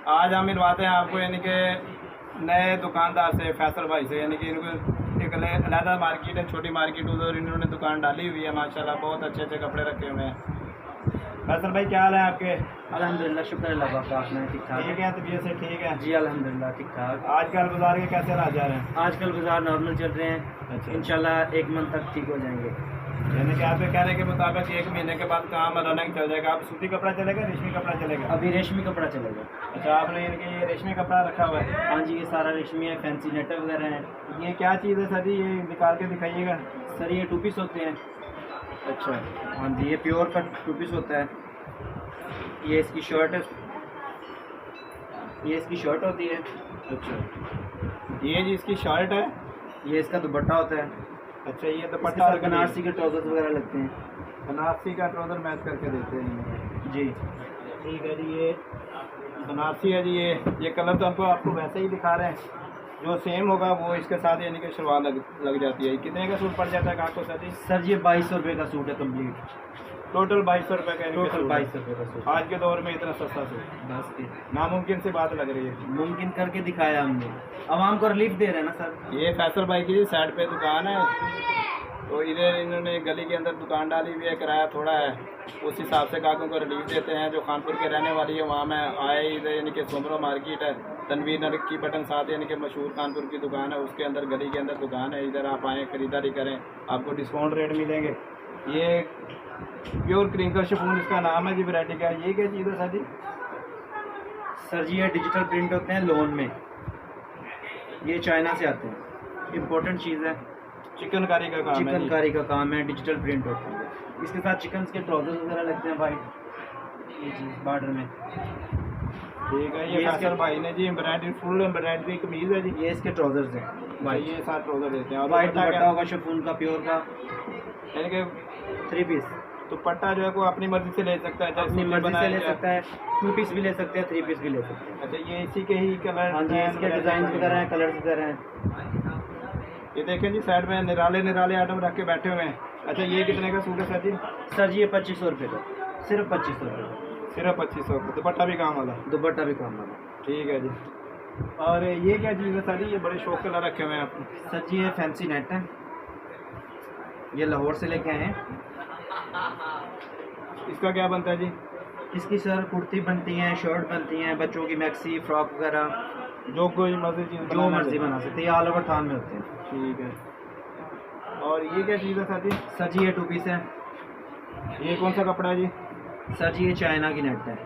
आज हम मिलवाते हैं आपको यानी कि नए दुकानदार से, फैसल भाई से। यानी कि इनको एक अलहदा मार्केट है, छोटी मार्केट, उधर इन्होंने दुकान डाली हुई है। माशाल्लाह बहुत अच्छे अच्छे कपड़े रखे हुए हैं। फैसल भाई क्या हाल है आपके? अल्हम्दुलिल्लाह, शुक्र अल्लाह का। आपने ठीक ठाक ठीक है, तबीयत से ठीक है जी? अल्हम्दुलिल्लाह ठीक ठाक। आजकल बाजार के कैसे हालात जा रहे हैं? आजकल बाजार नॉर्मल चल रहे हैं। अच्छा। इंशाल्लाह 1 मंथ तक ठीक हो जाएंगे। यानी कि आपके कहने के मुताबिक 1 महीने के बाद काम रनक चल जाएगा। आप सूती कपड़ा चलेगा, रेशमी कपड़ा चलेगा? अभी रेशमी कपड़ा चलेगा। अच्छा, आपने यानी कि ये रेशमी कपड़ा रखा हुआ है? हाँ जी, ये सारा रेशमी है, फैंसी नेट वगैरह है। ये क्या चीज़ है सर जी? ये निकाल के दिखाइएगा। सर ये 2 पीस होते हैं। अच्छा। हाँ जी, ये प्योर का 2 पीस होता है। ये इसकी शर्ट है, ये इसकी शर्ट होती है। अच्छा, ये जी इसकी शर्ट है। ये इसका दुपट्टा होता है। अच्छा, ये इसके दुपट्टा साथ बनारसी के ट्राउजर वगैरह लगते हैं। बनारसी का ट्राउजर मैच करके देते हैं जी। ठीक है जी। ये बनारसी है जी। ये कलर तो आपको वैसे ही दिखा रहे हैं, जो सेम होगा वो इसके साथ यानी कि शलवार लग जाती है। कितने का सूट पड़ जाता है आपको सर जी? सर ये 2200 रुपये का सूट है कम्प्लीट। टोटल 2200 रुपये का? टोटल 2200 रुपये का सूट। आज के दौर में इतना सस्ता सूट बस नामुमकिन सी बात लग रही है। मुमकिन करके दिखाया हमने, आवाम को रिलीफ दे रहे हैं ना सर। ये फैसल भाई की साइड पे दुकान है, तो इधर इन्होंने गली के अंदर दुकान डाली हुई है, किराया थोड़ा है, उस हिसाब से ग्राहकों को रिलीफ देते हैं। जो कानपुर के रहने वाली है वहाँ में आए, इधर यानी कि सोमरो मार्केट है, तनवीर नरकी बटन साथ यानी कि मशहूर कानपुर की दुकान है, उसके अंदर गली के अंदर दुकान है। इधर आप आएँ, खरीदारी करें, आपको डिस्काउंट रेट मिलेंगे। ये प्योर क्रिंकल शिफॉन इसका नाम है जी, वैरायटी का। ये क्या चीज़ है सर जी? सर जी ये डिजिटल प्रिंट होते हैं लोन में, ये चाइना से आते हैं, इम्पोर्टेंट चीज़ है। चिकनकारी का काम है। चिकनकारी का काम है, डिजिटल प्रिंट होता है। इसके साथ चिकन के ट्राउजर वगैरह लगते हैं वाइट, ये चीज़ बॉर्डर में। ठीक है। ये फैसल भाई ने जी एम्ब्रॉयडरी, फुल एम्ब्रॉयडरी कमीज़ है जी। ये इसके ट्राउजर्स हैं भाई, ये साथ ट्राउजर देते हैं। और वाइट दुपट्टा होगा शिफॉन का, प्योर का, यानी कि 3 पीस। दुपट्टा जो है वो अपनी मर्जी से ले सकता है, अपनी मर्जी से ले सकता है। 2 पीस भी ले सकते हैं, 3 पीस भी ले सकते हैं। अच्छा, ये इसी के ही कलर? हाँ जी, इसके डिज़ाइन वगैरह हैं, कलर्स वगैरह हैं। ये देखें जी, साइड में निराले निराले आइटम रख के बैठे हुए हैं। अच्छा, ये कितने का सूट है सर जी? सर जी ये 2500 रुपये का, सिर्फ 2500 रुपये। सिर्फ 2500 का, दुपट्टा भी काम वाला? दुपट्टा भी काम वाला। ठीक है जी। और ये क्या चीज़ है सर जी? ये बड़े शौक कलर रखे हुए हैं आपने। सर जी ये फैंसी नेट है, ये लाहौर से लेके आए हैं। इसका क्या बनता है जी? इसकी सर कुर्ती बनती हैं, शर्ट बनती हैं, बच्चों की मैक्सी फ्रॉक वगैरह, जो कोई मर्जी चीज़ जो मर्जी बना सकते हैं, ऑल ओवर थान में होते हैं। ठीक है। और ये क्या चीज़ है सर जी? सर जी ये 2 पीस है। ये कौन सा कपड़ा है जी? सर जी ये चाइना की नेट है,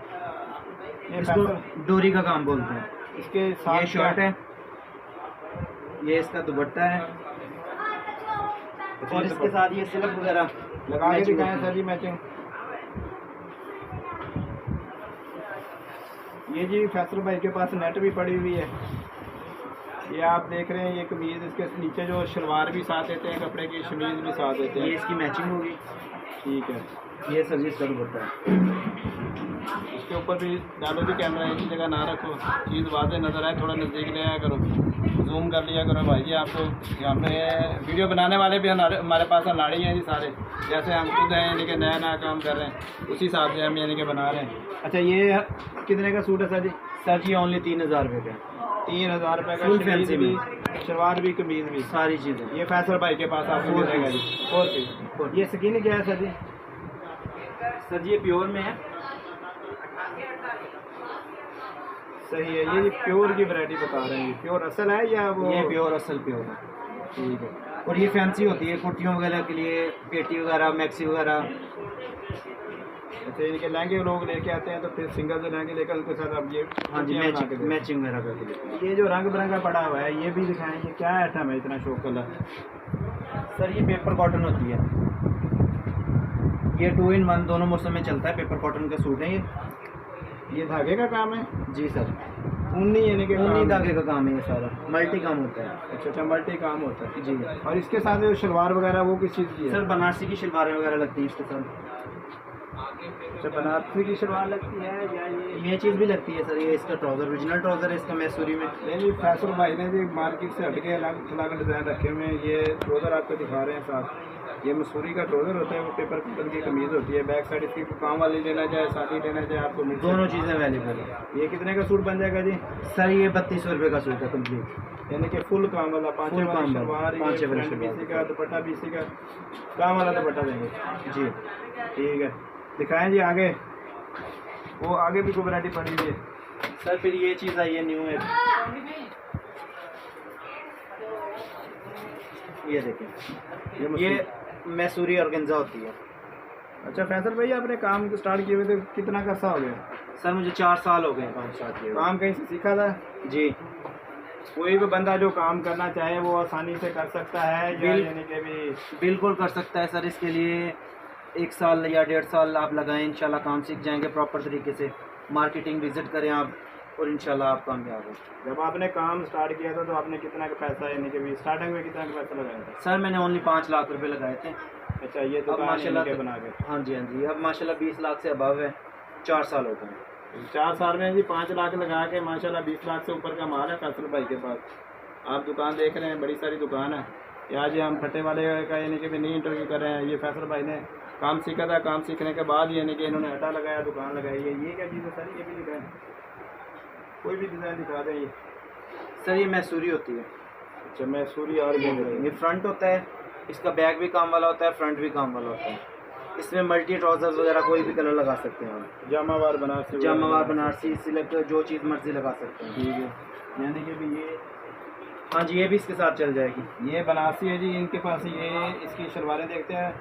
ये इसको फैसल डोरी का काम बोलते हैं। इसके साथ ये शर्ट है, ये इसका दुपट्टा है, और इसके साथ ये सिल्क वगैरह लगा के दिखाएं सर जी, मैचिंग। ये जी फैसल भाई के पास नेट भी पड़ी हुई है। ये आप देख रहे हैं, ये कमीज़, इसके नीचे जो शलवार भी साथ देते हैं, कपड़े की शमीज़ भी साथ देते ये हैं। इसकी मैचिंग होगी। ठीक है। ये सर जी इसका दुपट्टा है। इसके ऊपर भी डालो जी कैमरा, एक ही जगह ना रखो, चीज़ वाज़े नज़र आए, थोड़ा नज़दीक ले आया करो, जूम कर लिया करो भाई जी। आपको यहाँ पे वीडियो बनाने वाले भी हमारे पास अनाड़ी हैं जी सारे, जैसे हम खुद हैं यानी कि नया नया काम कर रहे हैं, उसी हिसाब से हम यानी कि बना रहे हैं। अच्छा, ये कितने का सूट है सर जी? सर जी ओनली 3000 रुपये का। 3000 रुपये का, फुल शमीज़ फैंसी भी, शलवार भी, कमीज़ भी, सारी चीज़ें। ये फैसल भाई के पास आपको मिलेगा जी। 4 पीस। ये स्किन क्या है सर जी? सर जी ये प्योर में है। सही है। ये जी प्योर की वैरायटी बता रहे हैं, प्योर असल है या वो? ये प्योर असल प्योर है। ठीक है। और ये फैंसी होती है कुर्तियों वगैरह के लिए, पेटी वगैरह, मैक्सी वगैरह। अच्छा, इनके लहंगे लोग लेके आते हैं तो फिर सिंगल जो लहंगे लेकर उनके साथ अब ये हाँ जी, बना के देते हैं। मैचिंग वगैरह करके देते हैं। ये जो रंग बिरंगा पड़ा हुआ है, ये भी दिखाएं, ये क्या आइटम है इतना शौक कलर? सर ये पेपर कॉटन होती है, ये 2 in 1 दोनों मौसम में चलता है। पेपर कॉटन का सूट है ये धागे का काम है? जी सर, ऊनी यानी कि ऊनी धागे का काम है, ये सारा मल्टी काम होता है। अच्छा अच्छा, मल्टी काम होता है जी। और इसके साथ जो शलवार वगैरह वो किस चीज़ की है? सर बनारसी की शलवारें वगैरह लगती हैं इसके साथ। अच्छा, बनारसी की शलवार लगती है या ये चीज़ भी लगती है सर। ये इसका ट्राउज़र ओरिजिनल ट्राउज़र है इसका, मैसूरी में। नहीं, फैसल भाई ने जी मार्केट से हट के अलग अलग डिज़ाइन रखे हुए हैं। ये ट्राउज़र आपको दिखा रहे हैं साथ, ये मसूरी का ट्राउजर होता है, वो पेपर कॉटन की कमीज होती है। बैक साइड इसकी काम वाली लेना चाहे शादी लेना चाहे आपको मिल दोनों चीज़ें अवेलेबल है। ये कितने का सूट बन जाएगा जी? सर ये 3200 रुपये का सूट है कंप्लीट, यानी कि फुल काम वाला, पाँचे फुल वाली काम वाला, शलवार, ये पाँचे वाली फ्रंट शलवार। पीसी का दुपट्टा, पीसी का काम वाला दुपट्टा देंगे जी। ठीक है। दिखाएं जी आगे, वो आगे भी कोई वैरायटी पड़ी हुई है। सर फिर ये चीज़ आई है न्यू है, ये देखें, ये मैसूरी ऑर्गेन्जा होती है। अच्छा फैसल भाई, आपने काम स्टार्ट किए हुए थे कितना का अर्सा हो गया? सर मुझे 4 साल हो गए काम स्टार्ट किए हुए। काम कहीं से सीखा था जी। कोई भी बंदा जो काम करना चाहे वो आसानी से कर सकता है या यानी कि भी? बिल्कुल कर सकता है सर, इसके लिए 1 साल या 1.5 साल आप लगाएं, इंशाल्लाह काम सीख जाएंगे प्रॉपर तरीके से। मार्केटिंग विजिट करें आप और इंशाल्लाह आप कामयाब हो। जब आपने काम स्टार्ट किया था तो आपने कितना का पैसा यानी कि भी स्टार्टिंग में कितना का पैसा लगाया था? सर मैंने ओनली 5 लाख रुपए लगाए थे। अच्छा, ये तो अब माशाल्लाह के बना के? हाँ जी हाँ जी, अब माशाल्लाह 20 लाख से अबव है, 4 साल हो गए। 4 साल में जी 5 लाख लगा के माशाल्लाह 20 लाख से ऊपर का माल है फैसल भाई के पास। आप दुकान देख रहे हैं, बड़ी सारी दुकान है। आज हम फटे वाले का यानी कि भी नहीं इंटरव्यू कर रहे हैं। ये फैसल भाई ने काम सीखा था, काम सीखने के बाद यानी कि इन्होंने अड्डा लगाया, दुकान लगाई है। ये क्या चीज़ है सर? ये भी दिखाएं, कोई भी डिज़ाइन दिखा दें। ये सर ये मैसूरी होती है। अच्छा, मैसूरी और ये फ्रंट होता है, इसका बैक भी काम वाला होता है, फ्रंट भी काम वाला होता है। इसमें मल्टी ट्राउजर्स वगैरह कोई भी कलर लगा सकते हैं आप। जामावार बनारसी, जामावार बनारसी सिलेक्ट जो चीज़ मर्जी लगा सकते हैं। ठीक है। यानी कि भी ये, हाँ जी, ये भी इसके साथ चल जाएगी। ये बनारसी है जी इनके पास। ये इसकी शलवारें देखते हैं,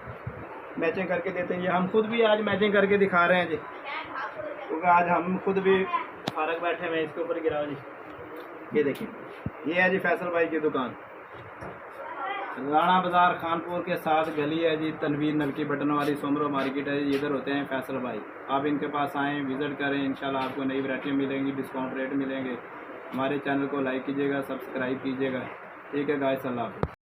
मैचिंग करके देते हैं। ये हम खुद भी आज मैचिंग करके दिखा रहे हैं जी, क्योंकि आज हम खुद भी फारग बैठे हुए हैं। इसके ऊपर गिराओ जी, ये देखिए, ये है जी फैसल भाई की दुकान। राणा बाज़ार खानपुर के साथ गली है जी, तनवीर नलकी बटन वाली सोमरो मार्केट है जी, इधर होते हैं फैसल भाई। आप इनके पास आएँ, विज़िट करें, इंशाल्लाह आपको नई वैरायटी मिलेंगी, डिस्काउंट रेट मिलेंगे। हमारे चैनल को लाइक कीजिएगा, सब्सक्राइब कीजिएगा। ठीक है गाइस, अल्लाह हाफ़िज़।